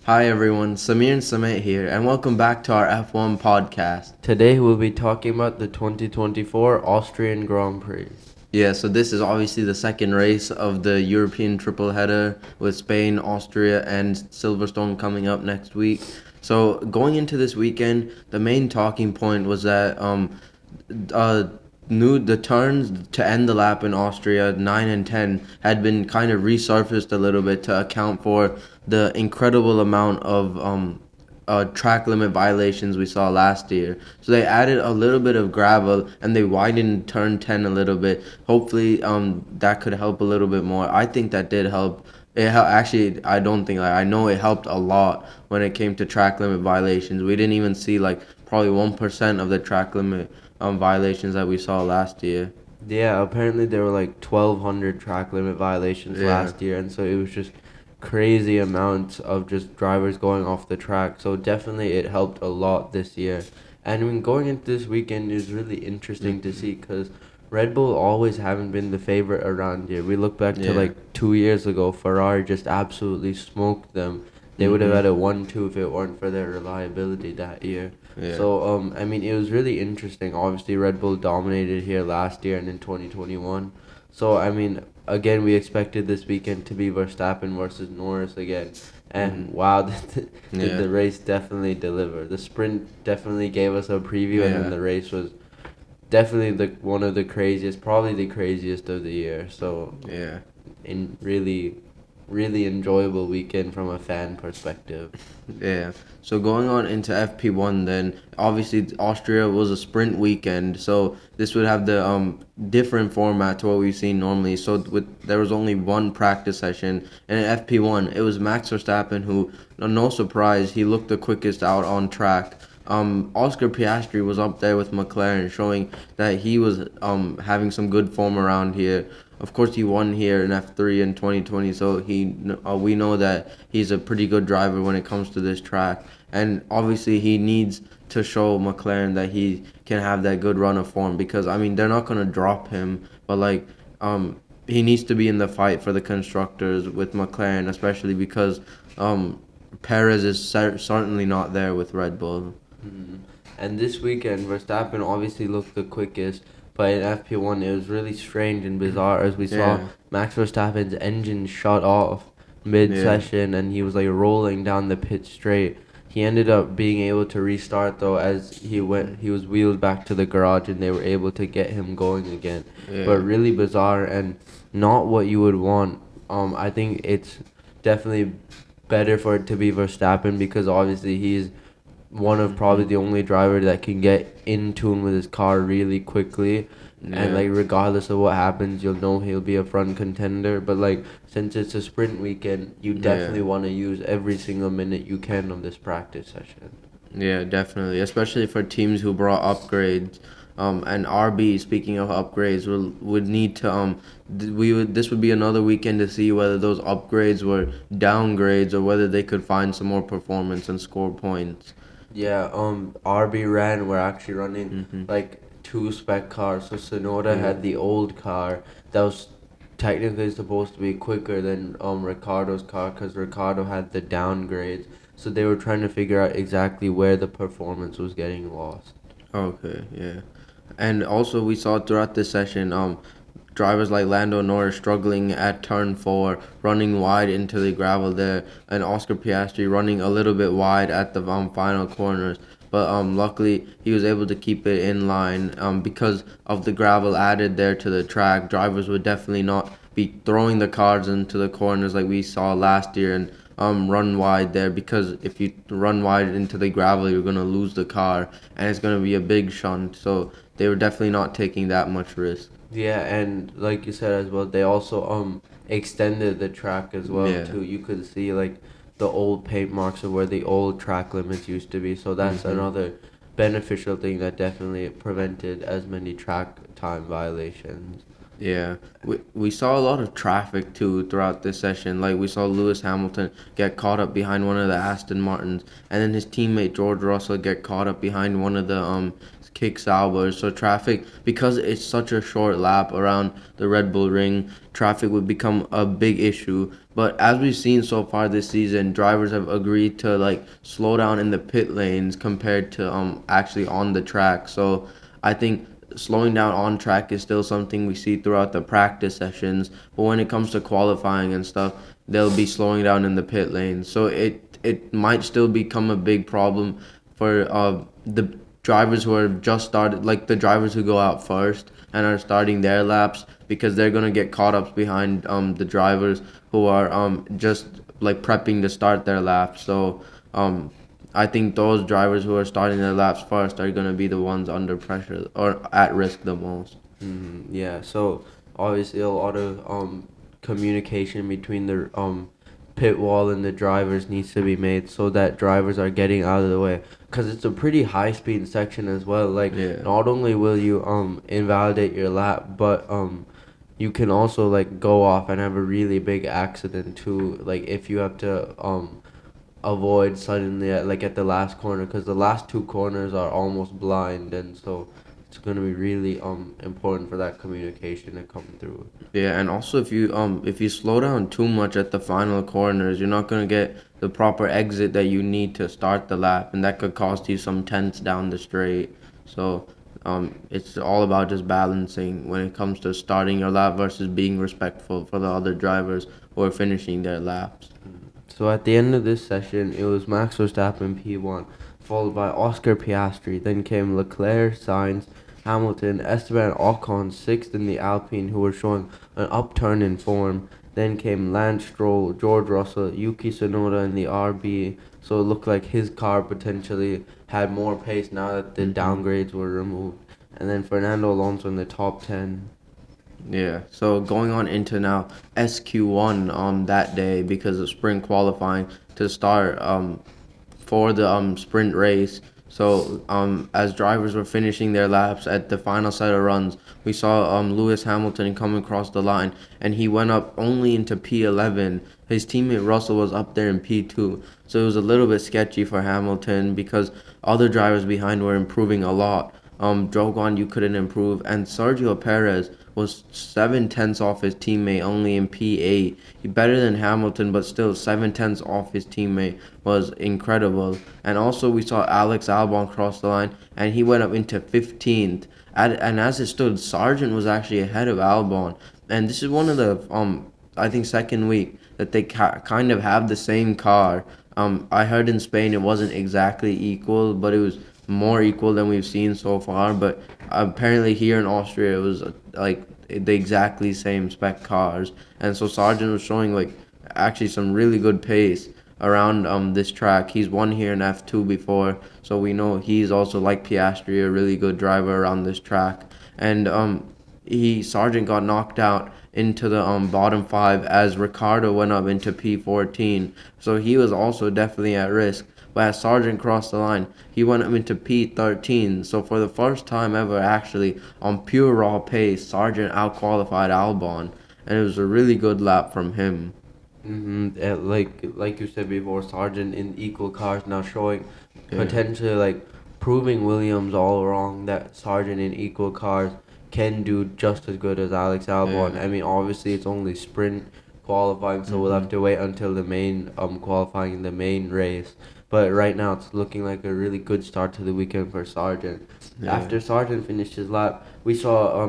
Hi everyone, Samir and Samet here, and welcome back to our F1 podcast. Today we'll be talking about the 2024 Austrian Grand Prix. Yeah, so this is obviously the second race of the European triple header with Spain, Austria, and Silverstone coming up next week. So going into this weekend, the main talking point was that the turns to end the lap in Austria 9 and 10 had been kind of resurfaced a little bit to account for the incredible amount of track limit violations we saw last year. So they added a little bit of gravel and they widened turn 10 a little bit. Hopefully that could help a little bit more. I think that did help. Actually, I don't think, I know it helped a lot when it came to track limit violations. We didn't even see like probably 1% of the track limit violations that we saw last year. Yeah, apparently there were like 1,200 track limit violations Yeah. last year, and so it was just crazy amounts of just drivers going off the track. So definitely it helped a lot this year. And when going into this weekend is really interesting to see because Red Bull always haven't been the favorite around here. We look back to Yeah. like 2 years ago, Ferrari just absolutely smoked them. They would have had a 1-2 if it weren't for their reliability that year. Yeah. So, I mean, it was really interesting. Obviously, Red Bull dominated here last year and in 2021. So, I mean, again, we expected this weekend to be Verstappen versus Norris again. And wow, did Yeah. the race definitely deliver. The sprint definitely gave us a preview, and Yeah. then the race was definitely one of the craziest, probably the craziest of the year. So, Yeah. in really enjoyable weekend from a fan perspective. Yeah. So going on into FP1 then, obviously Austria was a sprint weekend, so this would have the different format to what we've seen normally. So there was only one practice session, and in FP1 it was Max Verstappen who, no surprise, he looked the quickest out on track. Oscar Piastri was up there with McLaren, showing that he was having some good form around here. Of course, he won here in F3 in 2020, so we know that he's a pretty good driver when it comes to this track. And obviously, he needs to show McLaren that he can have that good run of form because I mean they're not gonna drop him, but like he needs to be in the fight for the constructors with McLaren, especially because Perez is certainly not there with Red Bull. Mhm. And this weekend, Verstappen obviously looked the quickest, but in FP1 it was really strange and bizarre as we saw Yeah. Max Verstappen's engine shut off mid-session and he was like rolling down the pit straight. He ended up being able to restart though as he was wheeled back to the garage and they were able to get him going again. Yeah. But really bizarre and not what you would want. I think it's definitely better for it to be Verstappen because obviously he's one of probably the only driver that can get in tune with his car really quickly. And like regardless of what happens, you'll know he'll be a front contender. But like since it's a sprint weekend, you definitely want to use every single minute you can of this practice session. Yeah, definitely, especially for teams who brought upgrades. And RB, speaking of upgrades, would need to this would be another weekend to see whether those upgrades were downgrades or whether they could find some more performance and score points. Yeah, RB ran. We're actually running like two spec cars. So Sonoda had the old car that was technically supposed to be quicker than Ricardo's car because Ricardo had the downgrades. So they were trying to figure out exactly where the performance was getting lost. Okay, yeah. And also we saw throughout this session, drivers like Lando Norris struggling at turn 4, running wide into the gravel there, and Oscar Piastri running a little bit wide at the final corners. But luckily he was able to keep it in line because of the gravel added there to the track. Drivers would definitely not be throwing the cars into the corners like we saw last year and run wide there because if you run wide into the gravel, you're gonna lose the car and it's gonna be a big shunt. So they were definitely not taking that much risk. Yeah, and like you said as well, they also extended the track as well Yeah. too. You could see like the old paint marks of where the old track limits used to be. So that's another beneficial thing that definitely prevented as many track time violations. Yeah, we saw a lot of traffic too throughout this session. Like we saw Lewis Hamilton get caught up behind one of the Aston Martins, and then his teammate George Russell get caught up behind one of the kick Saubers. So traffic, because it's such a short lap around the Red Bull Ring, traffic would become a big issue. But as we've seen so far this season, drivers have agreed to like slow down in the pit lanes compared to actually on the track. So I think slowing down on track is still something we see throughout the practice sessions. But when it comes to qualifying and stuff, they'll be slowing down in the pit lanes. So it might still become a big problem for the drivers who are just started, like the drivers who go out first and are starting their laps, because they're gonna get caught up behind the drivers who are just like prepping to start their laps. So I think those drivers who are starting their laps first are gonna be the ones under pressure or at risk the most. Yeah, so obviously a lot of communication between the pit wall and the drivers needs to be made so that drivers are getting out of the way, because it's a pretty high speed section as well. Like, Yeah. not only will you invalidate your lap, but you can also like go off and have a really big accident too, like if you have to avoid suddenly at the last corner, because the last two corners are almost blind, and so it's going to be really important for that communication to come through. Yeah, and also if you slow down too much at the final corners, you're not gonna get the proper exit that you need to start the lap, and that could cost you some tenths down the straight. So it's all about just balancing when it comes to starting your lap versus being respectful for the other drivers who are finishing their laps. So at the end of this session, it was Max Verstappen P1, followed by Oscar Piastri. Then came Leclerc, Sainz, Hamilton, Esteban Ocon sixth in the Alpine, who were showing an upturn in form. Then came Lance Stroll, George Russell, Yuki Tsunoda in the RB. So it looked like his car potentially had more pace now that the downgrades were removed. And then Fernando Alonso in the top 10. Yeah, so going on into now SQ1 that day because of sprint qualifying to start for the sprint race. So as drivers were finishing their laps at the final set of runs, we saw Lewis Hamilton come across the line, and he went up only into P11. His teammate Russell was up there in P2, so it was a little bit sketchy for Hamilton because other drivers behind were improving a lot. Drogon, you couldn't improve, and Sergio Perez was 7 tenths off his teammate, only in P8. He better than Hamilton, but still 7 tenths off his teammate was incredible. And also we saw Alex Albon cross the line, and he went up into 15th. And as it stood, Sargent was actually ahead of Albon. And this is one of the I think second week that they kind of have the same car. I heard in Spain it wasn't exactly equal, but it was more equal than we've seen so far. But apparently here in Austria it was like the exactly same spec cars, and so Sargent was showing like actually some really good pace around this track. He's won here in F2 before, so we know he's also like Piastri, a really good driver around this track. And Sargent got knocked out into the bottom five as Ricardo went up into P14, so he was also definitely at risk. But as Sargent crossed the line, he went up into P13. So for the first time ever, actually, on pure raw pace, Sargent outqualified Albon, and it was a really good lap from him. Like you said before, Sargent in equal cars now showing Yeah. potentially like proving Williams all wrong that Sargent in equal cars can do just as good as Alex Albon. Yeah. I mean, obviously it's only sprint qualifying, so we'll have to wait until the main qualifying in the main race. But right now it's looking like a really good start to the weekend for Sargent. Yeah. After Sargent finished his lap, we saw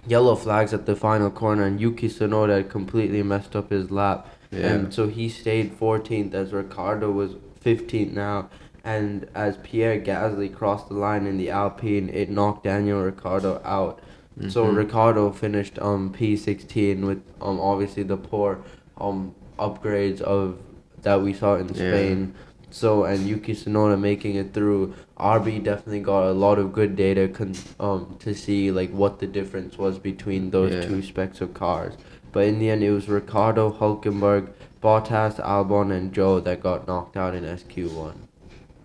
yellow flags at the final corner, and Yuki Tsunoda had completely messed up his lap. Yeah. And so he stayed 14th as Ricardo was 15th now. And as Pierre Gasly crossed the line in the Alpine, it knocked Daniel Ricciardo out. So Ricciardo finished P16 with obviously the poor upgrades of that we saw in Spain. So, and Yuki Tsunoda making it through. RB definitely got a lot of good data to see like what the difference was between those two specs of cars. But in the end, it was Ricardo, Hulkenberg, Bottas, Albon, and Joe that got knocked out in SQ1.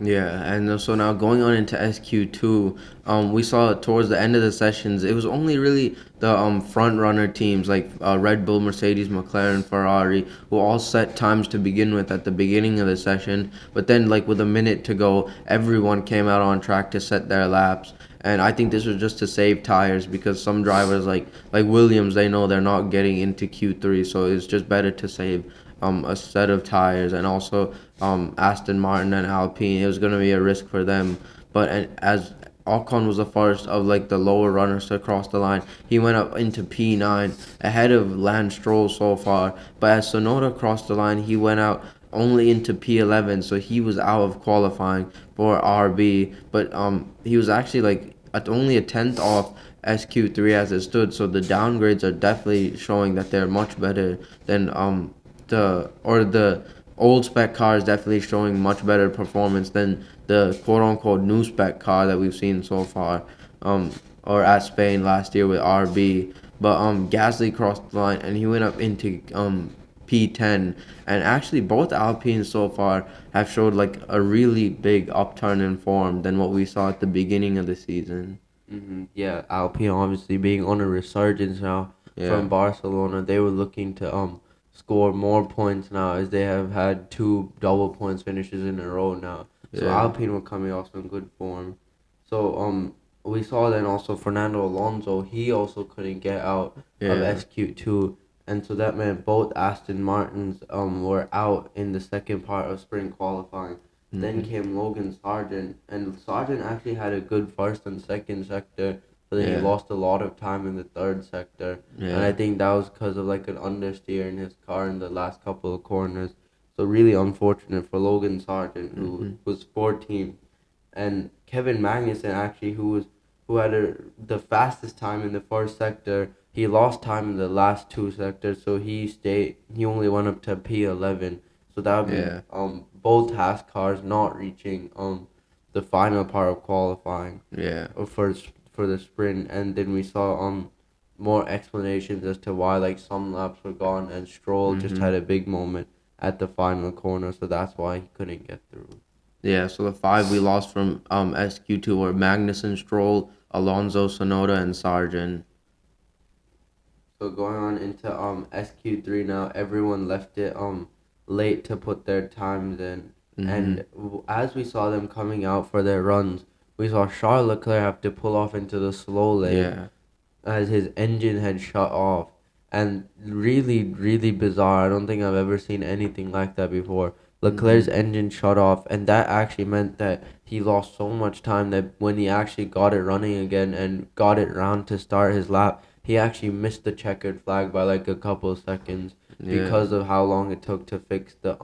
Yeah, and so now going on into SQ2, we saw towards the end of the sessions, it was only really the front runner teams like Red Bull, Mercedes, McLaren, Ferrari, who all set times to begin with at the beginning of the session. But then, like with a minute to go, everyone came out on track to set their laps. and I think this was just to save tires because some drivers like Williams, they know they're not getting into Q3, so it's just better to save a set of tires. And also Aston Martin and Alpine, it was going to be a risk for them. But and as Ocon was the first of like the lower runners to cross the line, he went up into P9 ahead of Lance Stroll so far. But as Sonoda crossed the line, he went out only into P11, so he was out of qualifying for RB. But he was actually like at only a tenth off SQ3 as it stood. So the downgrades are definitely showing that they're much better than the old spec car is definitely showing much better performance than the quote unquote new spec car that we've seen so far, or at Spain last year with RB. But Gasly crossed the line and he went up into P10, and actually both Alpines so far have showed like a really big upturn in form than what we saw at the beginning of the season. Yeah, Alpine obviously being on a resurgence now Yeah, from Barcelona. They were looking to score more points now as they have had two double points finishes in a row now. So yeah, Alpine were coming off some good form. So we saw then also Fernando Alonso. He also couldn't get out of yeah. SQ2, and so that meant both Aston Martins were out in the second part of sprint qualifying. Then Hmm. came Logan Sargent, and Sargent actually had a good first and second sector, but then he Yeah, lost a lot of time in the third sector, and I yeah. think that was because of like an understeer in his car in the last couple of corners. So really unfortunate for Logan Sargent, who Hmm. was 14th, and Kevin Magnussen actually, who had the fastest time in the first sector. He lost time in the last two sectors, so he only went up to P11. So that would mean Yeah, both Haas cars not reaching the final part of qualifying yeah. for the sprint, and then we saw more explanations as to why like some laps were gone, and Stroll just Hmm. had a big moment at the final corner, so that's why he couldn't get through. Yeah, so the five we lost from SQ2 were Magnussen, Stroll, Alonso, Sonoda, and Sargent. So going on into SQ3 now, everyone left it late to put their times in, Hmm. and as we saw them coming out for their runs, we saw Charles Leclerc have to pull off into the slow lane Yeah. as his engine had shut off. And really, really bizarre. I don't think I've ever seen anything like that before. Leclerc's Hmm. engine shut off, and that actually meant that he lost so much time that when he actually got it running again and got it round to start his lap, he actually missed the checkered flag by like a couple of seconds Yeah. because of how long it took to fix the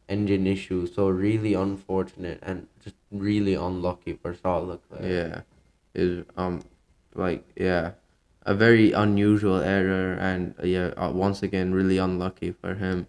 engine issue. So really unfortunate and just really unlucky for Charles Leclerc. Yeah. Is like yeah, a very unusual error, and yeah, once again really unlucky for him.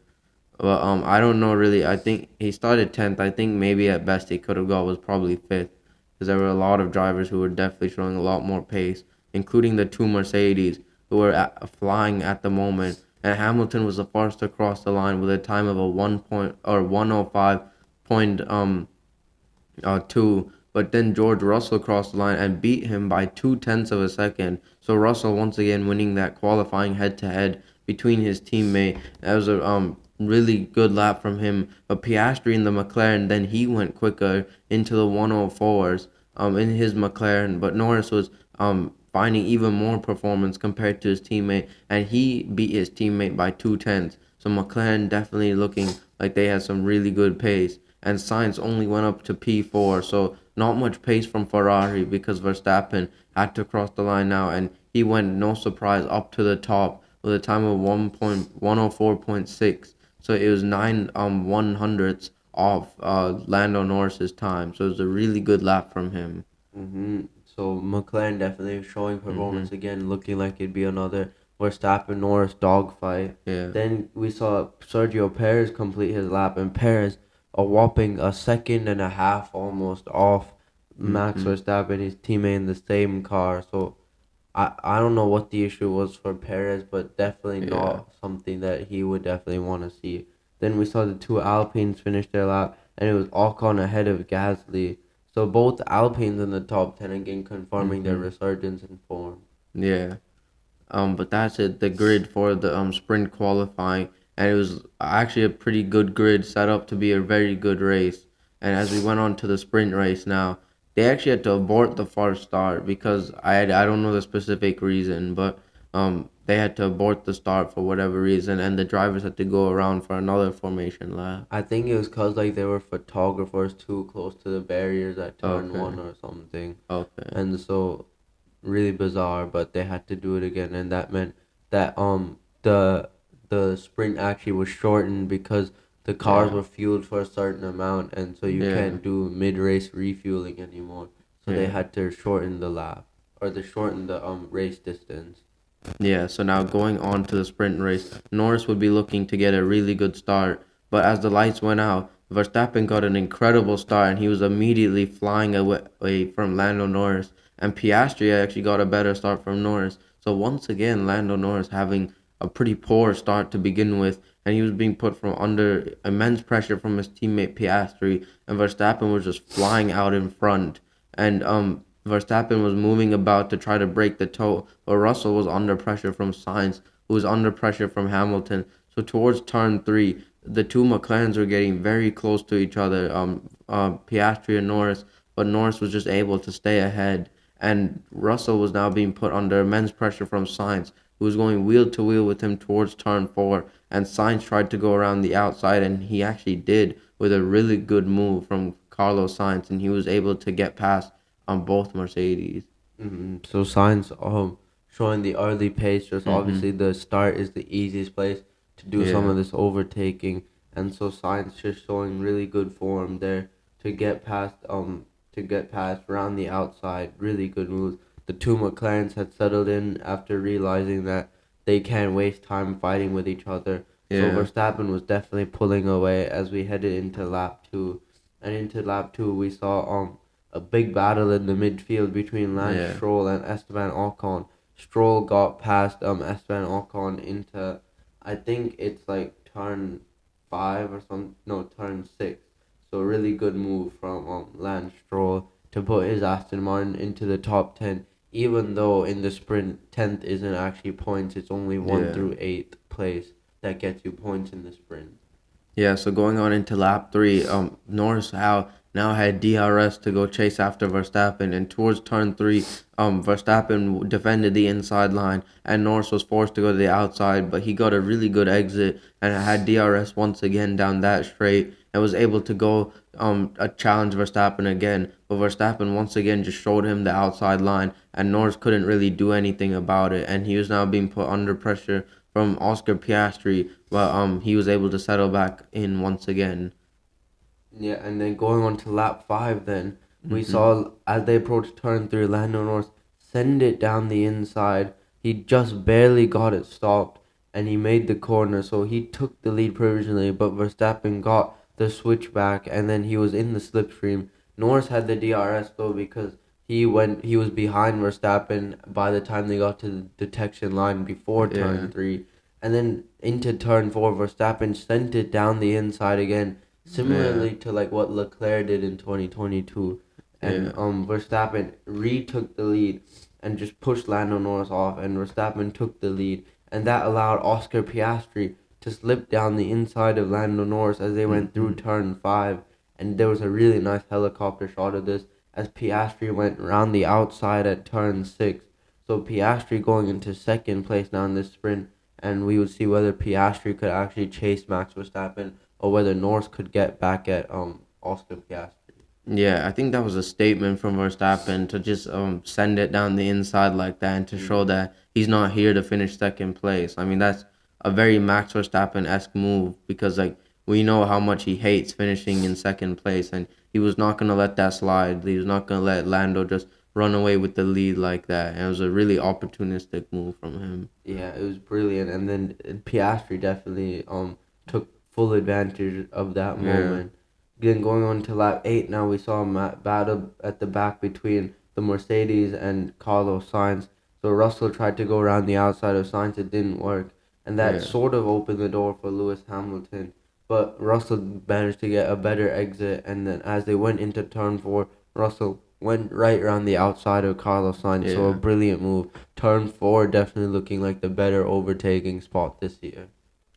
Well, I don't know really. I think he started 10th. I think maybe at best he could have got was probably 5th, because there were a lot of drivers who were definitely showing a lot more pace, including the two Mercedes who were flying at the moment. And Hamilton was the first to cross the line with a time of a 105.2, but then George Russell crossed the line and beat him by 2/10 of a second. So Russell once again winning that qualifying head to head between his teammate. That was a really good lap from him. But Piastri in the McLaren, then he went quicker into the 104s in his McLaren, but Norris was finding even more performance compared to his teammate, and he beat his teammate by 2/10. So McLaren definitely looking like they had some really good pace, and Sainz only went up to P4, so not much pace from Ferrari because Verstappen had to cross the line now, and he went, no surprise, up to the top with a time of 1.104.6. So it was 9 100ths off Lando Norris's time. So it was a really good lap from him. So McLaren definitely showing Hmm. performance again, looking like it'd be another Verstappen Norris dogfight. Yeah, Then we saw Sergio Perez complete his lap, and Perez a whopping a second and a half almost off Max hmm, Verstappen, his teammate in the same car. So I don't know what the issue was for Perez, but definitely yeah, not something that he would definitely want to see. Then we saw the two Alpines finish their lap, and it was Ocon ahead of Gasly. So both Alpines in the top 10 again confirming their hmm, resurgence in form. yeah. But that's it. The grid for the sprint qualifying, and it was actually a pretty good grid set up to be a very good race. And as we went on to the sprint race now, they actually had to abort the false start because I don't know the specific reason, but they had to abort the start for whatever reason, and the drivers had to go around for another formation lap. I think it was cause like there were photographers too close to the barriers at turn Okay. one or something, Okay. and so really bizarre. But they had to do it again, and that meant that the sprint actually was shortened because the cars Yeah. were fueled for a certain amount, and so you Yeah. can't do mid race refueling anymore. So they Yeah. had to shorten the lap or to shorten the race distance. Yeah, so now going on to the sprint race, Norris would be looking to get a really good start, but as the lights went out, Verstappen got an incredible start and he was immediately flying away from Lando Norris, and Piastri actually got a better start from Norris. So once again, Lando Norris having a pretty poor start to begin with, and he was being put from under immense pressure from his teammate Piastri, and Verstappen was just flying out in front. And Verstappen was moving about to try to break the toe, but Russell was under pressure from Sainz, who was under pressure from Hamilton. So towards turn three, the two McLarens were getting very close to each other, Piastri and Norris, but Norris was just able to stay ahead. And Russell was now being put under immense pressure from Sainz, who was going wheel to wheel with him towards turn four. And Sainz tried to go around the outside, and he actually did with a really good move from Carlos Sainz, and he was able to get past on both Mercedes. So Sainz showing the early pace. Just Mm-hmm. obviously the start is the easiest place to do some Yeah. of this overtaking, and so Sainz just showing really good form there to get past around the outside. Really good moves. The two McLarens had settled in after realizing that they can't waste time fighting with each other. So Yeah. Verstappen was definitely pulling away as we headed into lap two, and into lap two we saw a big battle in the midfield between Lance Yeah. Stroll and Esteban Ocon. Stroll got past Esteban Ocon into, I think it's like turn five or some, no, turn six. So really good move from Lance Stroll to put his Aston Martin into the top 10, even though in the sprint 10th isn't actually points, it's only 1 Yeah. through 8th place that gets you points in the sprint. Yeah, so going on into lap three, Norris how now had DRS to go chase after Verstappen, and towards turn three, Verstappen defended the inside line, and Norris was forced to go to the outside, but he got a really good exit and had DRS once again down that straight, and was able to go challenge Verstappen again, but Verstappen once again just showed him the outside line, and Norris couldn't really do anything about it, and he was now being put under pressure from Oscar Piastri, but he was able to settle back in once again. Yeah, and then going on to lap five, then we Hmm. saw as they approached turn three, Lando Norris send it down the inside. He just barely got it stopped, and he made the corner, so he took the lead provisionally. But Verstappen got the switchback, and then he was in the slipstream. Norris had the DRS though because he was behind Verstappen by the time they got to the detection line before turn Yeah, three, and then into turn four, Verstappen sent it down the inside again yeah, similarly to like what Leclerc did in 2022, and yeah, Verstappen retook the lead and just pushed Lando Norris off, and Verstappen took the lead, and that allowed Oscar Piastri to slip down the inside of Lando Norris as they went through hmm, turn five, and there was a really nice helicopter shot of this as Piastri went around the outside at turn six. So Piastri going into second place now in this sprint, and we would see whether Piastri could actually chase Max Verstappen or whether Norris could get back at Oscar Piastri. yeah. I think that was a statement from Verstappen to just send it down the inside like that and to show Mm. that he's not here to finish second place. I mean, that's a very Max Verstappen esque move because like we know how much he hates finishing in second place, and he was not gonna let that slide. He was not gonna let Lando just run away with the lead like that. And it was a really opportunistic move from him. Yeah, it was brilliant, and then Piastri definitely took full advantage of that Yeah, moment. Then going on to lap eight, now we saw a battle at the back between the Mercedes and Carlos Sainz. So Russell tried to go around the outside of Sainz, it didn't work, and that yeah. sort of opened the door for Lewis Hamilton. But Russell managed to get a better exit, and then as they went into turn four, Russell went right around the outside of Carlos Sainz. So a Yeah. brilliant move. Turn four definitely looking like the better overtaking spot this year.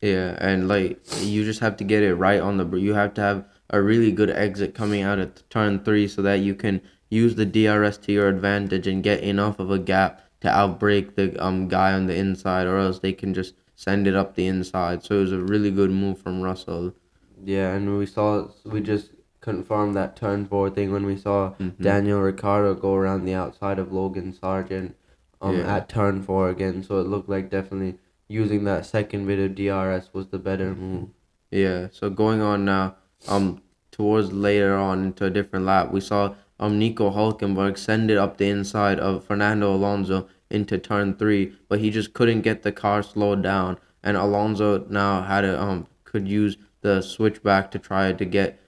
Yeah, and like you just have to get it right on the. You have to have a really good exit coming out at turn three so that you can use the DRS to your advantage and get enough of a gap to outbrake the guy on the inside, or else they can just send it up the inside. So it was a really good move from Russell. Yeah, and we just confirmed that turn four thing when we saw Hmm. Daniel Ricciardo go around the outside of Logan Sargent Yeah. at turn four again. So it looked like definitely using that second bit of DRS was the better Hmm. move. Yeah. So going on now, towards later on into a different lap, we saw Nico Hulkenberg send it up the inside of Fernando Alonso into turn three, but he just couldn't get the car slowed down, and Alonso now had a could use the switchback to try to get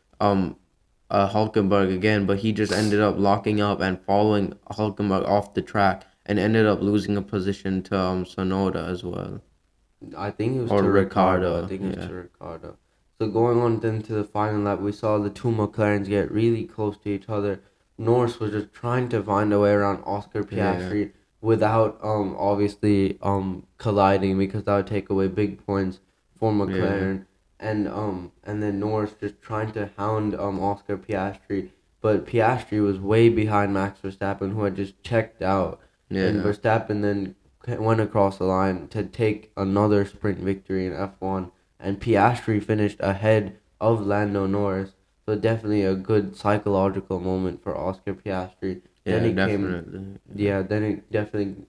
Hulkenberg again, but he just ended up locking up and following Hulkenberg off the track and ended up losing a position to Sonoda as well, I think it was or to Ricardo. I Ricardo. think it was Yeah. to Ricardo. So going on then to the final lap, we saw the two McLarens get really close to each other. Norris was just trying to find a way around Oscar Yeah. Piastri without obviously colliding, because that would take away big points for Yeah. McLaren. And then Norris just trying to hound Oscar Piastri, but Piastri was way behind Max Verstappen, who had just checked out, and Yeah. Verstappen then went across the line to take another sprint victory in F1, and Piastri finished ahead of Lando Norris. So definitely a good psychological moment for Oscar Piastri. Then Yeah, it came, definitely. Yeah. yeah, then it definitely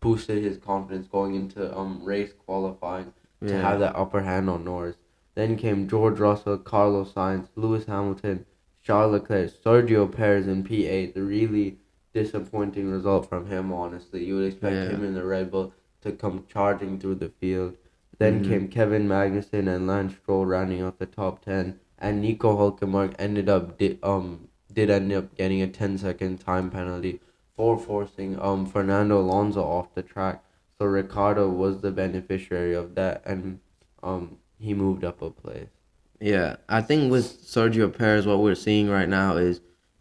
boosted his confidence going into race qualifying to Yeah. have that upper hand on Norris. Then came George Russell, Carlos Sainz, Lewis Hamilton, Charles Leclerc, Sergio Perez in P8. The really disappointing result from him, honestly. You would expect Yeah. him in the Red Bull to come charging through the field. Then Mhm. came Kevin Magnussen and Lance Stroll rounding out the top 10. And Nico Hulkenberg did end up getting a 10-second time penalty for forcing Fernando Alonso off the track. So Ricardo was the beneficiary of that, and he moved up a place. Yeah, I think with Sergio Perez, what we're seeing right now is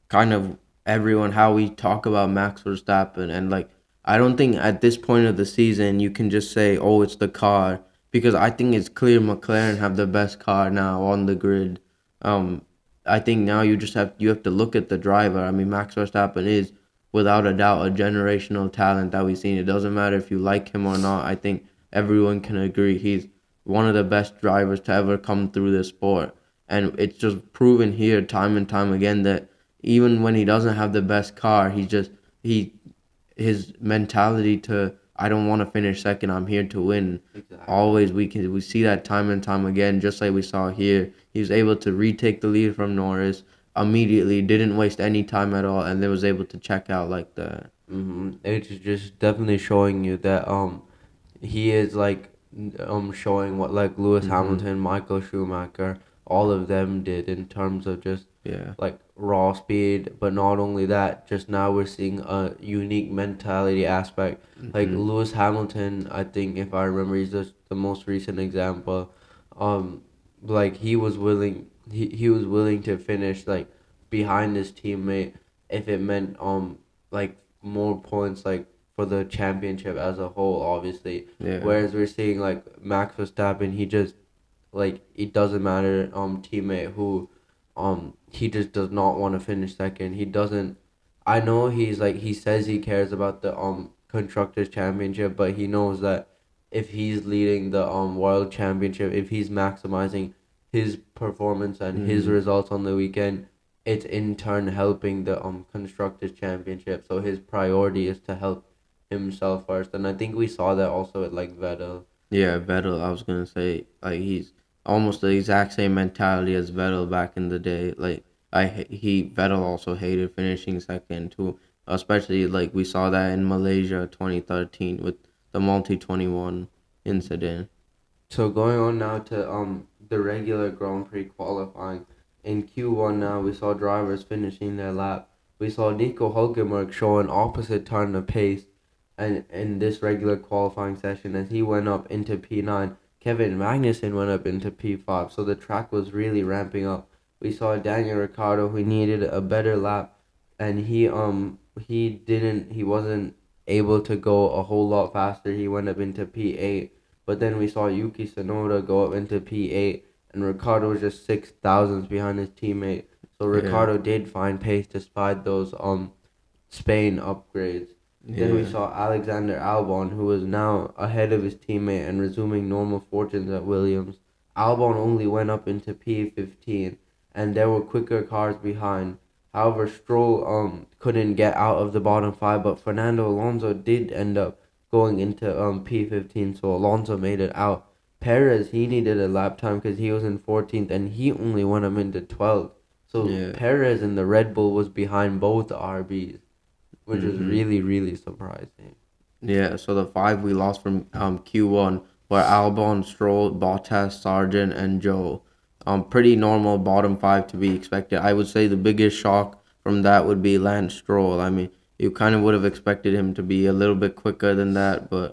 kind of everyone how we talk about Max Verstappen, and like I don't think at this point of the season you can just say, "Oh, it's the car," because I think it's clear McLaren have the best car now on the grid. Um, I think now you have to look at the driver. I mean, Max Verstappen is without a doubt a generational talent that we've seen. It doesn't matter if you like him or not. I think everyone can agree he's one of the best drivers to ever come through this sport. And it's just proven here time and time again that even when he doesn't have the best car, he his mentality to I don't want to finish second, I'm here to win. Exactly. Always we see that time and time again, just like we saw here. He was able to retake the lead from Norris immediately, didn't waste any time at all, and then was able to check out like that. It's just definitely showing you that he is like showing what like Lewis Mhm. Hamilton, Michael Schumacher, all of them did in terms of just Yeah. like raw speed. But not only that, just now we're seeing a unique mentality aspect. Like Mhm. Lewis Hamilton, I think if I remember, he's just the most recent example. Um, like he was willing to finish like behind his teammate if it meant like more points like for the championship as a whole, obviously. Yeah. Whereas we're seeing like Max Verstappen, he just like it doesn't matter teammate who he just does not want to finish second. He doesn't. I know he's like he says he cares about the constructors championship, but he knows that if he's leading the world championship, if he's maximizing his performance and his Mhm. results on the weekend, it's in turn helping the constructors championship. So his priority is to help himself first, and I think we saw that also at like Vettel. Yeah, Vettel. I was gonna say like he's almost the exact same mentality as Vettel back in the day. Like Vettel also hated finishing second too, especially like we saw that in Malaysia 2013 with the multi 21 incident. So going on now to the regular Grand Prix qualifying. In Q1 now we saw drivers finishing their lap. We saw Nico Hulkenberg show an opposite turn of pace and in this regular qualifying session as he went up into P9. Kevin Magnussen went up into P5. So the track was really ramping up. We saw Daniel Ricciardo who needed a better lap and he wasn't able to go a whole lot faster. He went up into P8, but then we saw Yuki Tsunoda go up into P8, and Ricardo was just 6 thousandths behind his teammate. So Yeah. Ricardo did find pace despite those Spain upgrades. Then we Yeah. saw Alexander Albon, who is now ahead of his teammate and resuming normal fortunes at Williams. Albon only went up into P15, and there were quicker cars behind. However, Stroll couldn't get out of the bottom five, but Fernando Alonso did end up going into P15, so Alonso made it out. Perez, he needed a lap time because he was in 14th, and he only went up into 12th. So Yeah. Perez in the Red Bull was behind both RBs, which is Mhm. really, really surprising. Yeah, so the five we lost from Q1 were Albon, Stroll, Bottas, Sargent, and Joe. Pretty normal bottom five to be expected. I would say the biggest shock from that would be Lance Stroll. I mean, you kind of would have expected him to be a little bit quicker than that, but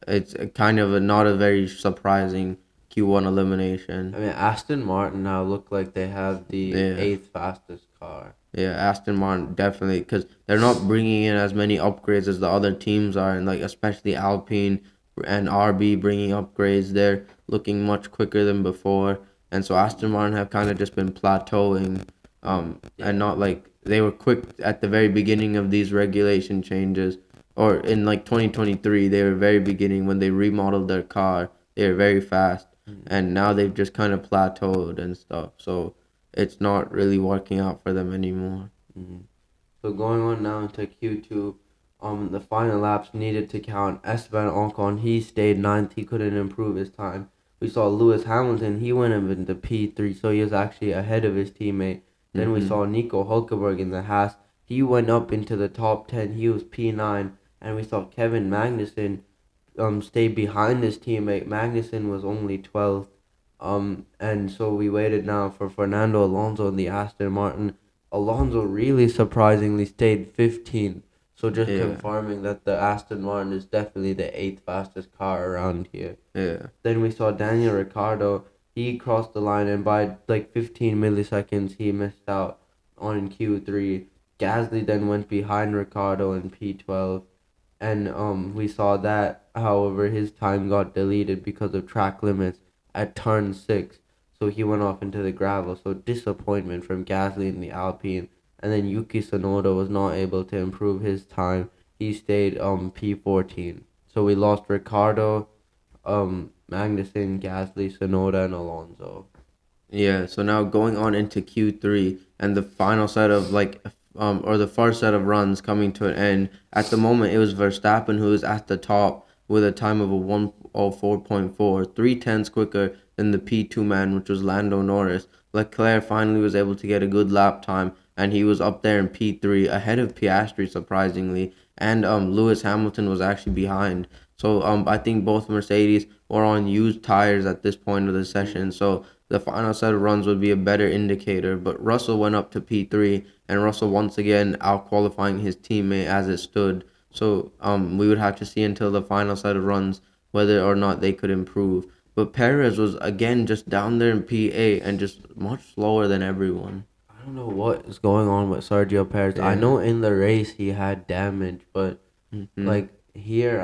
it's kind of not a very surprising Q1 elimination. I mean, Aston Martin now look like they have the Yeah. eighth fastest car. Yeah, Aston Martin definitely because they're not bringing in as many upgrades as the other teams are, and like especially Alpine and RB bringing upgrades. They're looking much quicker than before, and so Aston Martin have kind of just been plateauing, Yeah. and not like they were quick at the very beginning of these regulation changes, or in like 2023 they were very beginning when they remodeled their car. They were very fast, Mm-hmm. and now they've just kind of plateaued and stuff. So it's not really working out for them anymore. Mm-hmm. So going on now into Q2, the final laps needed to count. Esteban Ocon, he stayed ninth. He couldn't improve his time. We saw Lewis Hamilton. He went up into P3, so he was actually ahead of his teammate. Then we Hmm. saw Nico Hulkenberg in the Haas. He went up into the top 10. He was P9. And we saw Kevin Magnussen stay behind his teammate. Magnussen was only 12th. And so we waited now for Fernando Alonso in the Aston Martin. Alonso really surprisingly stayed 15th. So just Yeah, confirming that the Aston Martin is definitely the eighth fastest car around here. yeah, Then we saw Daniel Ricciardo. He crossed the line and by like 15 milliseconds he missed out on Q3. Gasly then went behind Ricciardo in P12, and we saw that. However, his time got deleted because of track limits at turn 6, so he went off into the gravel. So disappointment from Gasly in the Alpine, and then Yuki Tsunoda was not able to improve his time. He stayed P14. So we lost Ricardo, Magnussen, Gasly, Tsunoda, and Alonso. yeah. So now going on into Q3 and the final set of or the first set of runs coming to an end. At the moment, it was Verstappen who was at the top with a time of a 1:04.4, 3/10 quicker than the P2 man, which was Lando Norris. Leclerc finally was able to get a good lap time, and he was up there in P3 ahead of Piastri, surprisingly. And Lewis Hamilton was actually behind. So I think both Mercedes were on used tires at this point of the session. So the final set of runs would be a better indicator. But Russell went up to P3, and Russell once again out qualifying his teammate as it stood. So we would have to see until the final set of runs whether or not they could improve. But Perez was again just down there in P8 and just much slower than everyone. I don't know what is going on with Sergio Perez. I Yeah. know in the race he had damage, but Hmm. like here,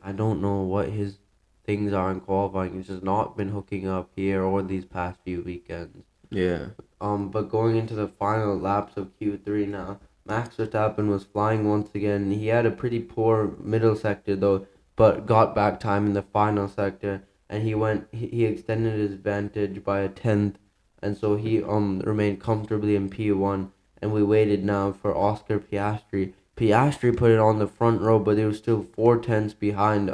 I don't know what his things are in qualifying. He's just not been hooking up here or these past few weekends. Yeah. But going into the final laps of Q3 now, Max Verstappen was flying once again. He had a pretty poor middle sector though, but got back time in the final sector, and he extended his advantage by a tenth, and so he remained comfortably in P1. And we waited now for Oscar Piastri. Piastri put it on the front row, but it was still 4 tenths behind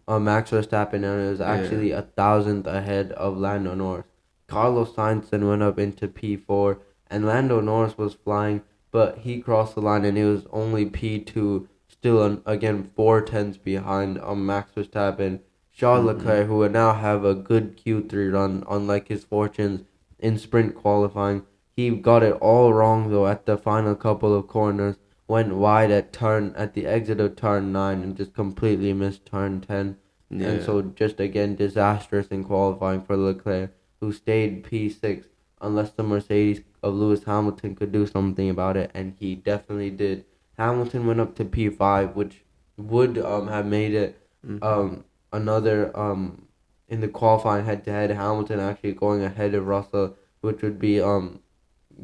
Max Verstappen, and it was Yeah. actually a thousandth ahead of Lando Norris. Carlos Sainz then went up into P4, and Lando Norris was flying, but he crossed the line and it was only P2, still again 4 tenths behind Max Verstappen. Charles Hmm. Leclerc, who would now have a good Q3 run, unlike his fortunes in sprint qualifying, he got it all wrong though at the final couple of corners. Went wide at the exit of turn 9 and just completely missed turn 10. And Yeah. so just again disastrous in qualifying for Leclerc, who stayed P6 unless the Mercedes of Lewis Hamilton could do something about it, and he definitely did. Hamilton went up to P5, which would have made it Hmm. another in the qualifying head to head. Hamilton actually going ahead of Russell, which would be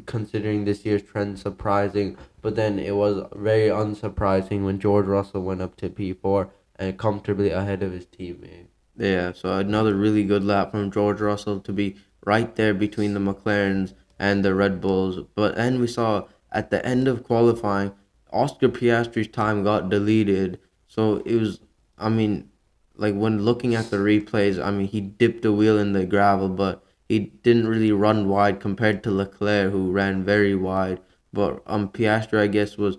considering this year's trend surprising, but then it was very unsurprising when George Russell went up to P4 and comfortably ahead of his teammate. Yeah, so another really good lap from George Russell to be right there between the McLarens and the Red Bulls. But then we saw at the end of qualifying, Oscar Piastri's time got deleted. So it was, I mean, like when looking at the replays, I mean, he dipped a wheel in the gravel, but he didn't really run wide compared to Leclerc, who ran very wide. But Piastri, I guess, was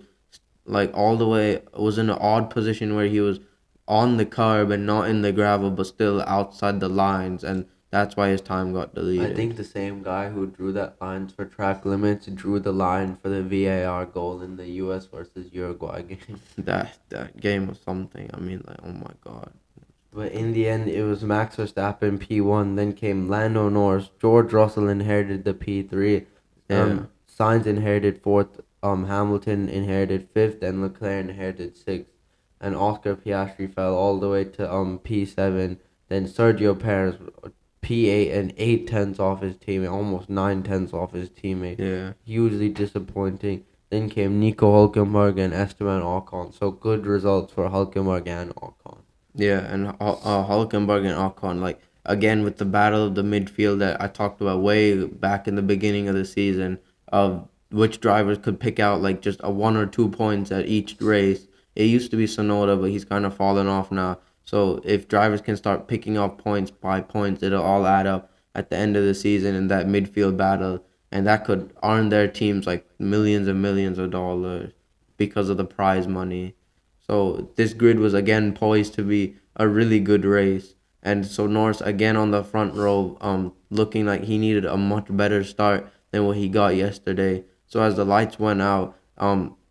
like all the way, was in an odd position where he was on the curb and not in the gravel, but still outside the lines, and that's why his time got I deleted. think the same guy who drew that lines for track limits drew the line for the VAR goal in the U.S. versus Uruguay game. That game was something. I mean, like, oh my god. But in the end, it was Max Verstappen P1, then came Lando Norris. George Russell inherited the P3. Yeah, Sainz inherited fourth. Hamilton inherited fifth, and Leclerc inherited sixth. And Oscar Piastri fell all the way to P7. Then Sergio Perez P8 and 8 tenths off his teammate, almost 9 tenths off his teammate. yeah. Hugely disappointing. Then came Nico Hulkenberg and Esteban Ocon. So good results for Hulkenberg and Ocon. Yeah, and Hulkenberg and Ocon, like again with the battle of the midfield that I talked about way back in the beginning of the season, of which drivers could pick out like just a 1 or 2 points at each race. It used to be Sonoda, but he's kind of fallen off now. So if drivers can start picking up points by points, it'll all add up at the end of the season in that midfield battle, and that could earn their teams like millions and millions of dollars because of the prize money. So this grid was again poised to be a really good race. And so Norris again on the front row, looking like he needed a much better start than what he got yesterday. So as the lights went out,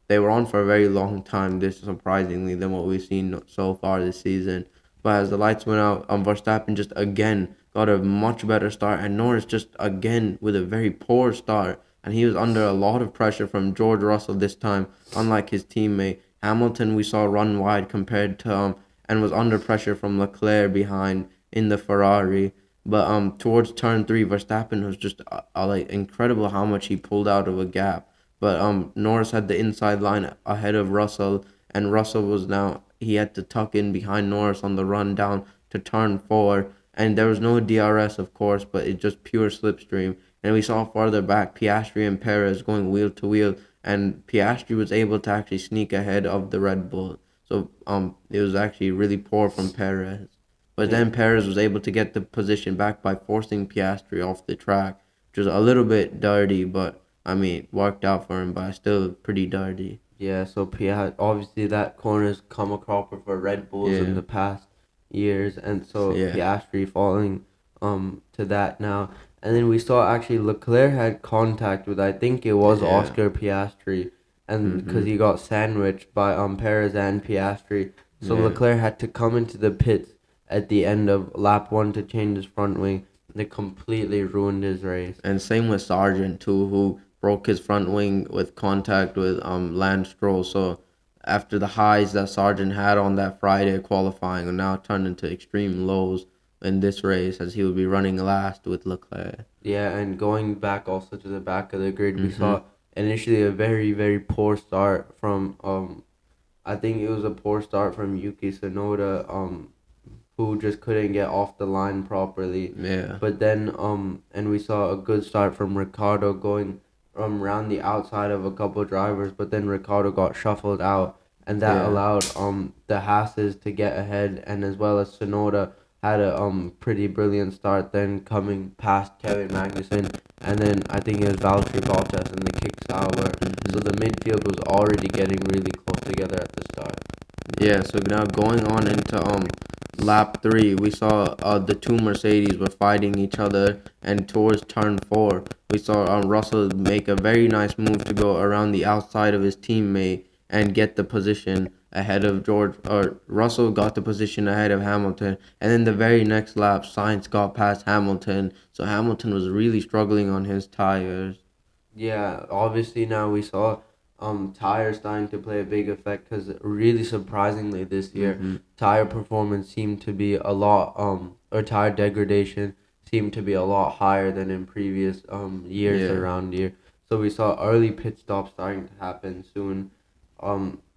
they were on for a very long time, this surprisingly than what we've seen so far this season. But as the lights went out, Verstappen just again got a much better start, and Norris just again with a very poor start, and he was under a lot of pressure from George Russell this time, unlike his teammate. Hamilton we saw run wide compared to and was under pressure from Leclerc behind in the Ferrari. But towards turn three, Verstappen was just like incredible how much he pulled out of a gap. But Norris had the inside line ahead of Russell, and Russell was now he had to tuck in behind Norris on the run down to turn four, and there was no DRS of course, but it's just pure slipstream. And we saw farther back Piastri and Perez going wheel to wheel, and Piastri was able to actually sneak ahead of the Red Bull. So it was actually really poor from Perez. But Yeah. then Perez was able to get the position back by forcing Piastri off the track, which was a little bit dirty, but I mean, worked out for him, but still pretty dirty. Yeah, so obviously that corner's come a cropper for Red Bulls in Yeah, the past years, and so yeah, Piastri falling to that now. And then we saw actually Leclerc had contact with, I think it was yeah. Oscar Piastri, and because Mhm. he got sandwiched by Perez and Piastri, so Yeah. Leclerc had to come into the pits at the end of lap one to change his front wing. It completely ruined his race. And same with Sargent too, who broke his front wing with contact with Lance Stroll. So after the highs that Sargent had on that Friday qualifying, and now turned into extreme lows in this race, as he would be running last with Leclerc. Yeah, and going back also to the back of the grid, we Mhm. saw initially a very, very poor start from I think it was a poor start from Yuki Tsunoda, who just couldn't get off the line properly. Yeah. But then and we saw a good start from Ricardo going around the outside of a couple drivers, but then Ricardo got shuffled out, and that Yeah. allowed the Hasses to get ahead, and as well as Tsunoda had a pretty brilliant start, then coming past Kevin Magnussen, and then I think it was Valtteri Bottas in the kick sour. So Mhm. the midfield was already getting really close together at the start. Yeah, so now going on into lap three, we saw the two Mercedes were fighting each other, and towards turn four, we saw Russell make a very nice move to go around the outside of his teammate and get the position ahead of George. Or Russell got the position ahead of Hamilton, and then the very next lap, Sainz got past Hamilton, so Hamilton was really struggling on his tires. Yeah, obviously now we saw tires starting to play a big effect because really surprisingly this year Mm-hmm. tire performance seemed to be a lot or tire degradation seemed to be a lot higher than in previous years Yeah. around here. So we saw early pit stops starting to happen soon.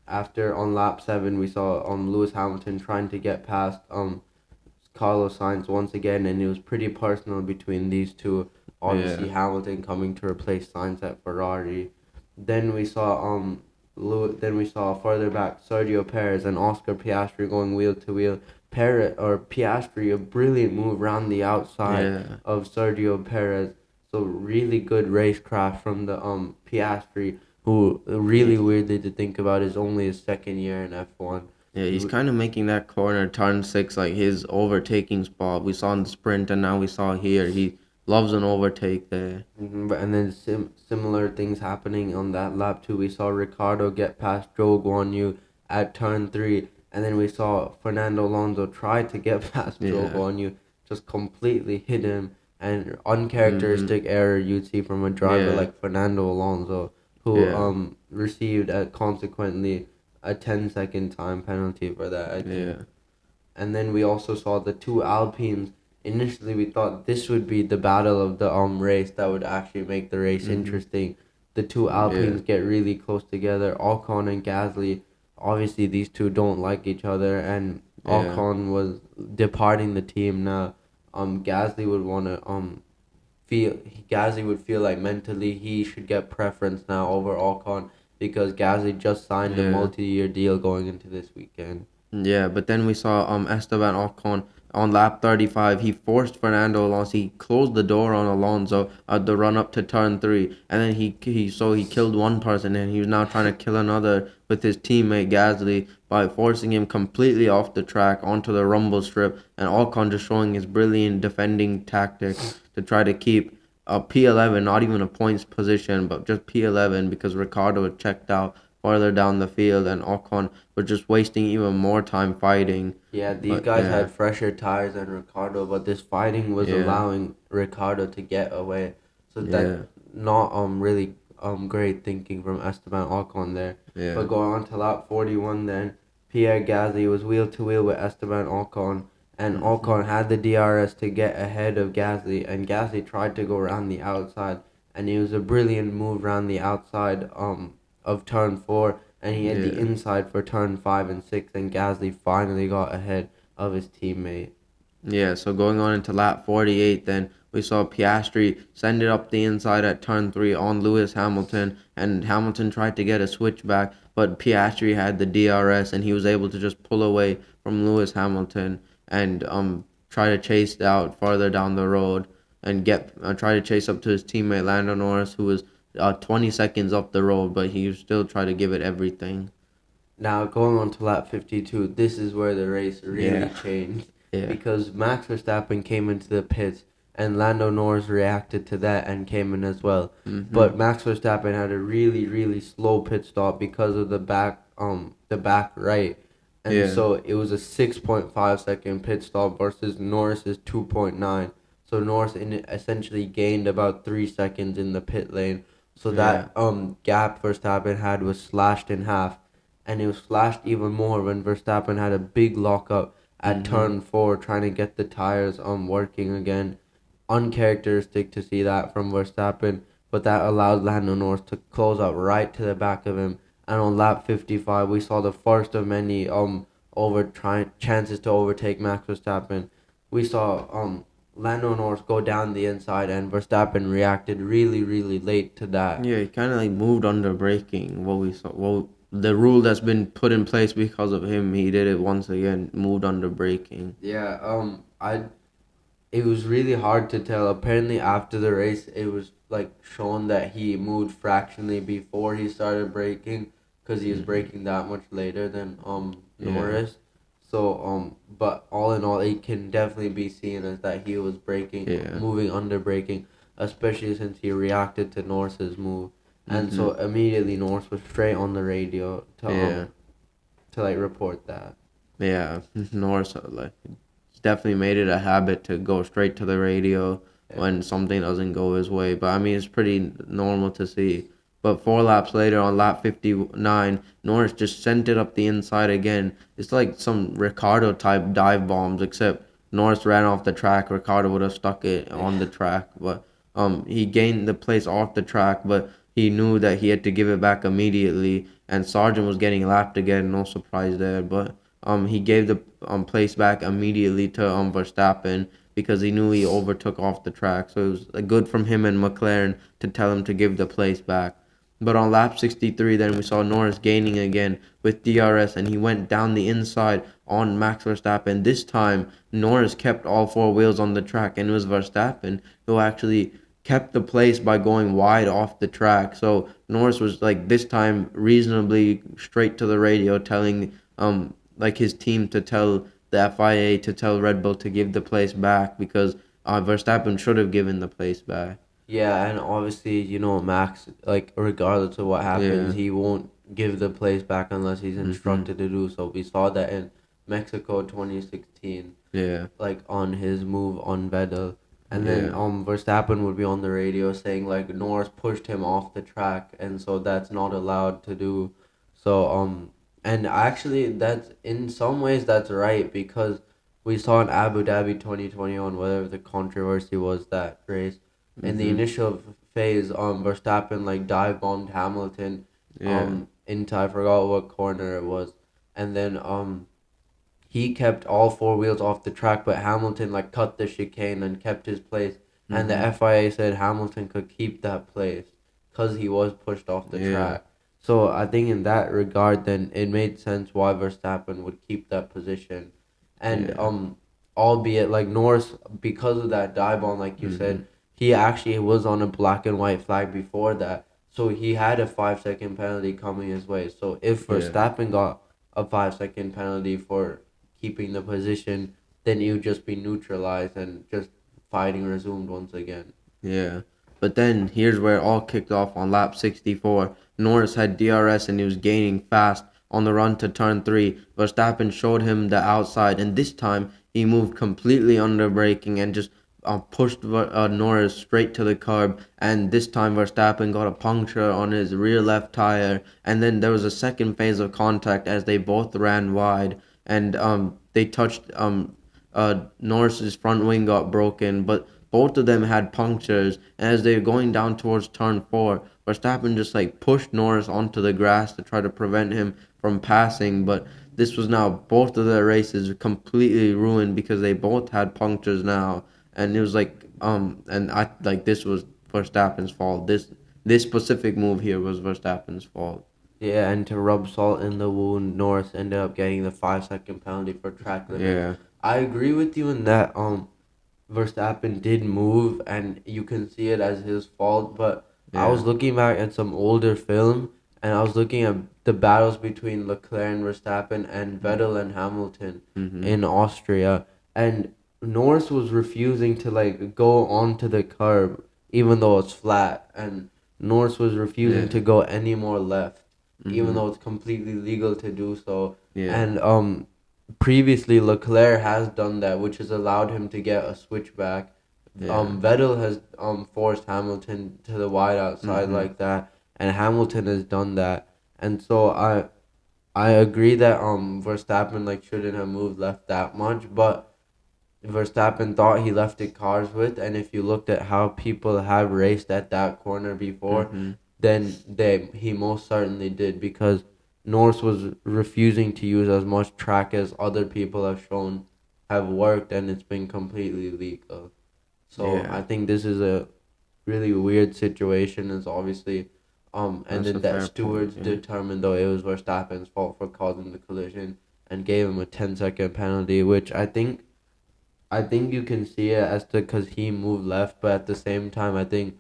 After on lap 7, we saw Lewis Hamilton trying to get past Carlos Sainz once again, and it was pretty personal between these two. Obviously, Yeah. Hamilton coming to replace Sainz at Ferrari. Then we saw then we saw further back Sergio Perez and Oscar Piastri going wheel to wheel. Piastri, a brilliant move around the outside Yeah. of Sergio Perez. So really good racecraft from the Piastri, who really Yeah. weirdly to think about is only his second year in F1. Yeah, he's kind of making that corner turn 6 like his overtaking spot. We saw in the sprint, and now we saw here. He loves an overtake there. And then similar things happening on that lap too. We saw Ricardo get past Joe Guan Yu at turn 3, and then we saw Fernando Alonso try to get past Joe Yeah. Guan Yu, just completely hit him. And Mhm. uncharacteristic error you'd see from a driver Yeah. like Fernando Alonso, who Yeah. received consequently a 10-second time penalty for that, I think. Yeah. And then we also saw the two Alpines. Initially, we thought this would be the battle of the race that would actually make the race Mhm. interesting. The two Yeah. Alpines get really close together. Ocon and Gasly, obviously these two don't like each other, and Yeah. Ocon was departing the team now. Gasly would want to Gasly would feel like mentally he should get preference now over Ocon because Gasly just signed a Yeah. multi-year deal going into this weekend. Yeah, but then we saw Esteban Ocon on lap 35. He forced Fernando Alonso. He closed the door on Alonso at the run up to turn 3, and then he killed one person, and he was now trying to kill another with his teammate Gasly by forcing him completely off the track onto the rumble strip, and Ocon just showing his brilliant defending tactics to try to keep a P11, not even a points position, but just P11 because Ricardo had checked out farther down the field, and Ocon was just wasting even more time fighting. Yeah, these But guys yeah, had fresher tires than Ricardo, but this fighting was yeah, allowing Ricardo to get away. So that yeah, not really great thinking from Esteban Ocon there. But yeah. going on to lap 41 then, Pierre Gasly was wheel to wheel with Esteban Ocon, and Hmm. Ocon had the DRS to get ahead of Gasly, and Gasly tried to go around the outside, and it was a brilliant move around the outside of turn 4, and he had the Yeah. inside for turn 5 and 6, and Gasly finally got ahead of his teammate. Yeah, so going on into lap 48, then we saw Piastri send it up the inside at turn 3 on Lewis Hamilton, and Hamilton tried to get a switchback, but Piastri had the DRS, and he was able to just pull away from Lewis Hamilton and try to chase out farther down the road and get try to chase up to his teammate Lando Norris, who was 20 seconds up the road, but he still tried to give it everything. Now, going on to lap 52, this is where the race really Yeah, changed yeah. because Max Verstappen came into the pits and Lando Norris reacted to that and came in as well. But Mhm. Max Verstappen had a really, really slow pit stop because of the back right. And Yeah. so it was a 6.5 second pit stop versus Norris's 2.9. So Norris essentially gained about 3 seconds in the pit lane. So Yeah. that gap Verstappen had was slashed in half, and it was slashed even more when Verstappen had a big lockup at Mhm. turn 4 trying to get the tires working again. Uncharacteristic to see that from Verstappen, but that allowed Lando Norris to close up right to the back of him. And on lap 55, we saw the first of many chances to overtake Max Verstappen. We saw Lando Norris go down the inside, and Verstappen reacted really, really late to that. Yeah, he kind of like moved under braking. What we saw, well, the rule that's been put in place because of him, he did it once again. Moved under braking. Yeah, it was really hard to tell. Apparently, after the race, it was like shown that he moved fractionally before he started braking, because he was Hmm. braking that much later than Yeah, Norris. So but all in all, it can definitely be seen as that he was yeah. moving under braking, especially since he reacted to Norris's move, and Hmm. so immediately Norris was straight on the radio Yeah, to like report that. yeah. Norris like definitely made it a habit to go straight to the radio Yeah. when something doesn't go his way. But I mean, it's pretty normal to see. But 4 laps later, on lap 59, Norris just sent it up the inside again. It's like some Ricardo type dive bombs, except Norris ran off the track. Ricardo would have stuck it on the track, but he gained the place off the track. But he knew that he had to give it back immediately, and Sargent was getting lapped again. No surprise there, but he gave the place back immediately to Verstappen because he knew he overtook off the track. So it was good from him and McLaren to tell him to give the place back. But on lap 63, then we saw Norris gaining again with DRS, and he went down the inside on Max Verstappen. This time, Norris kept all four wheels on the track, and it was Verstappen who actually kept the place by going wide off the track. So Norris was like this time reasonably straight to the radio, telling like his team to tell the FIA to tell Red Bull to give the place back because Verstappen should have given the place back. Yeah, and obviously, Max, like, regardless of what happens, Yeah. he won't give the place back unless he's Mhm. instructed to do so. We saw that in Mexico 2016, Yeah. like, on his move on Vettel. And then Yeah. Verstappen would be on the radio saying, like, Norris pushed him off the track, and so that's not allowed to do. So, and actually, that's, in some ways, that's right, because we saw in Abu Dhabi 2021, whatever the controversy was that race, in the Mhm. initial phase, Verstappen like dive bombed Hamilton, Yeah. into, I forgot what corner it was, and then he kept all four wheels off the track, but Hamilton like cut the chicane and kept his place, and the Mhm. FIA said Hamilton could keep that place because he was pushed off the Yeah. track. So I think in that regard, then it made sense why Verstappen would keep that position, and Yeah. albeit like Norris, because of that dive bomb, like you Mhm. said, he actually was on a black and white flag before that, so he had a 5 second penalty coming his way. So if Yeah. Verstappen got a 5 second penalty for keeping the position, then you just be neutralized and just fighting resumed once again. Yeah. But then here's where it all kicked off on lap 64. Norris had DRS and he was gaining fast on the run to turn 3. Verstappen showed him the outside, and this time he moved completely under braking and just pushed Norris straight to the curb. And this time Verstappen got a puncture on his rear left tire. And then there was a second phase of contact as they both ran wide, and they touched Norris's front wing got broken, but both of them had punctures. And as they were going down towards turn 4, Verstappen just like pushed Norris onto the grass to try to prevent him from passing. But this was now both of their races completely ruined because they both had punctures now, and it was like and I like this was Verstappen's fault. This specific move here was Verstappen's fault. Yeah, and to rub salt in the wound, Norris ended up getting the 5 second penalty for track limits. Yeah. I agree with you in that Verstappen did move and you can see it as his fault, but I was Yeah. looking back at some older film and I was looking at the battles between Leclerc and Verstappen and Vettel and Hamilton Mhm. in Austria, and Norris was refusing to like go onto the curb even though it's flat, and Norris was refusing Yeah. to go any more left even Mhm. though it's completely legal to do so. Yeah. And previously Leclerc has done that, which has allowed him to get a switchback. Yeah. Vettel has forced Hamilton to the wide outside Mhm. like that, and Hamilton has done that. And so I agree that Verstappen like shouldn't have moved left that much, but Verstappen thought he left it cars with, and if you looked at how people have raced at that corner before, Mhm. then he most certainly did, because Norris was refusing to use as much track as other people have shown have worked, and it's been completely legal. So I Yeah. think this is a really weird situation. Is obviously, and That's a then that fair point. stewards Yeah. determined though it was Verstappen's fault for causing the collision and gave him a 10 second penalty, which I think you can see it as to because he moved left, but at the same time, I think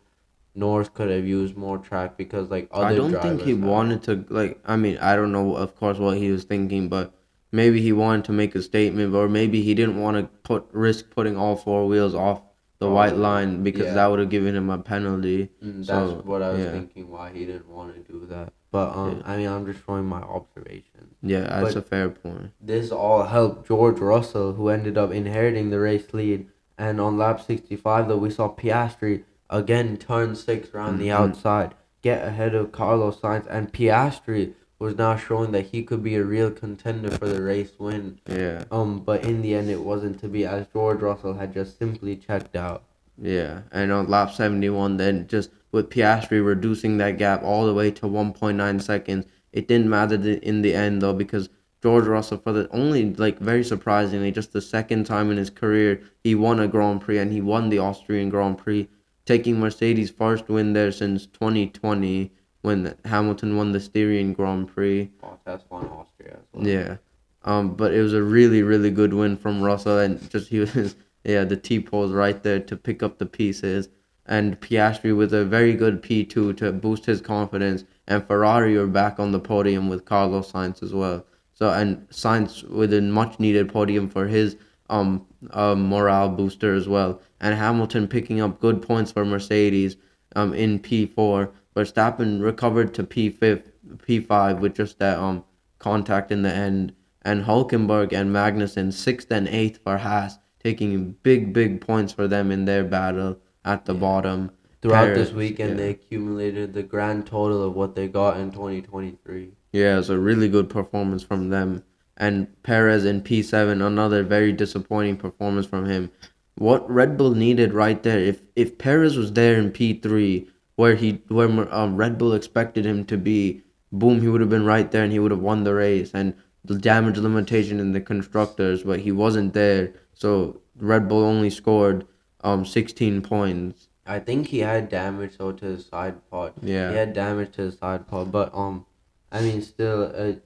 Norris could have used more track because like I other don't think he drivers have. wanted to like. I mean, I don't know, of course, what he was thinking, but maybe he wanted to make a statement, or maybe he didn't want to putting all four wheels off the white Probably, line because that yeah. would have given him a penalty. That's So what I was yeah, thinking why he didn't want to do that. But yeah, I mean, I'm just showing my observations. yeah. That's a But fair point. this all helped George Russell, who ended up inheriting the race lead. And on lap 65, though, we saw Piastri again turn six around the Mhm. outside, get ahead of Carlos Sainz, and Piastri was now showing that he could be a real contender for the race win. Yeah. But in the end, it wasn't to be, as George Russell had just simply checked out. Yeah, and on lap 71, then just with Piastri reducing that gap all the way to 1.9 seconds. It didn't matter in the end though, because George Russell, for the only, like, very surprisingly, just the second time in his career, he won a Grand Prix, and he won the Austrian Grand Prix, taking Mercedes' first win there since 2020 when Hamilton won the Styrian Grand Prix. Bottas won Austria as well. Yeah. But it was a really, really good win from Russell, and just he was, yeah, the T-pose right there to pick up the pieces, and Piastri with a very good P2 to boost his confidence, and Ferrari are back on the podium with Carlos Sainz as well. So, and Sainz with a much needed podium for his morale booster as well, and Hamilton picking up good points for Mercedes in P4. Verstappen recovered to P5 with just that contact in the end, and Hulkenberg and Magnussen 6th and 8th for Haas, taking big points for them in their battle at the bottom. Throughout this weekend, they accumulated the grand total of what they got in 2023. Yeah, it's a really good performance from them. And Perez in P7, another very disappointing performance from him. What Red Bull needed right there, if Perez was there in P3, where Red Bull expected him to be, boom, he would have been right there and he would have won the race. And the damage limitation in the constructors, but he wasn't there, so Red Bull only scored 16 points. I think he had damage to his side pod. Yeah. He had damage to his side pod, but I mean, still,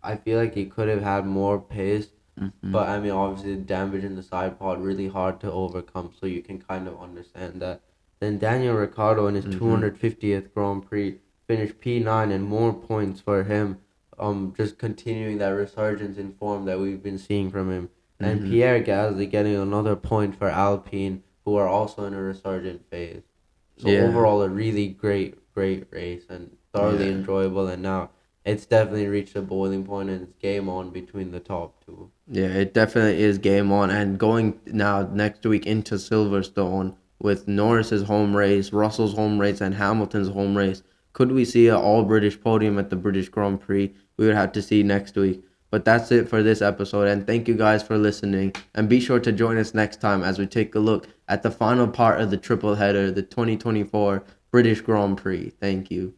I feel like he could have had more pace. Mm-hmm. But I mean, obviously, the damage in the side pod really hard to overcome, so you can kind of understand that. Then Daniel Ricciardo in his 250th Grand Prix finished P9 and more points for him. Just continuing that resurgence in form that we've been seeing from him. And Pierre Gasly getting another point for Alpine, who are also in a resurgent phase. So overall, a really great race and thoroughly enjoyable. And now it's definitely reached a boiling point, and it's game on between the top two. Yeah, it definitely is game on. And going now next week into Silverstone with Norris's home race, Russell's home race, and Hamilton's home race, could we see an all-British podium at the British Grand Prix? We would have to see next week. But that's it for this episode, and thank you guys for listening. And be sure to join us next time as we take a look at the final part of the triple header, the 2024 British Grand Prix. Thank you.